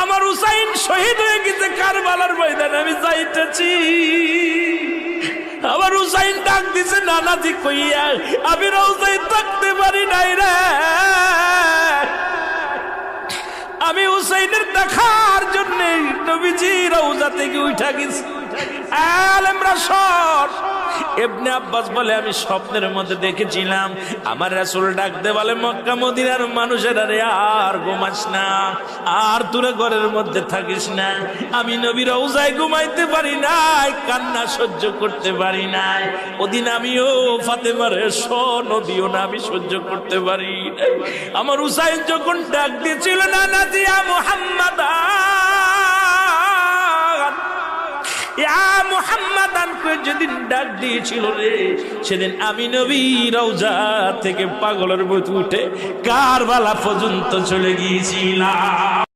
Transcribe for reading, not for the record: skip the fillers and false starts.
আমার হুসাইন শহীদ হয়ে গেছে কারবালার ময়দানে, আমি যাইতেছি। আমার হুসাইন ডাক দিছে নানাজি কইয়া, আমি রওজায় থাকতে পারি নাই রে। আমি হুসাইনের দেখার জন্য নবীজি রওজা থেকে উঠা গেছি। আলেমরা সর। ইবনে আব্বাস বলে আমি স্বপ্নের মধ্যে দেখেছিলাম আমার রাসূল ডাক দে বলে, মক্কা মদিনার মানুষেরা রে আর ঘুমাস না, আর তোরা ঘরের মধ্যে থাকিস না। আমি নবীর রওজায় ঘুমাইতে পারি নাই, কান্না সহ্য করতে পারি নাই। ওদিন আমিও ফাতেমার নদীও না আমি সহ্য করতে পারি নাই। আমার হুসাইন যখন ডাক দিয়েছিল না নাজিয়া মুহাম্মাদ মুহাম্মাদান করে যেদিন ডাক দিয়েছিল রে, সেদিন আমি নবী রওজা থেকে পাগলের মতো উঠে কারবালা পর্যন্ত চলে গিয়েছিলাম।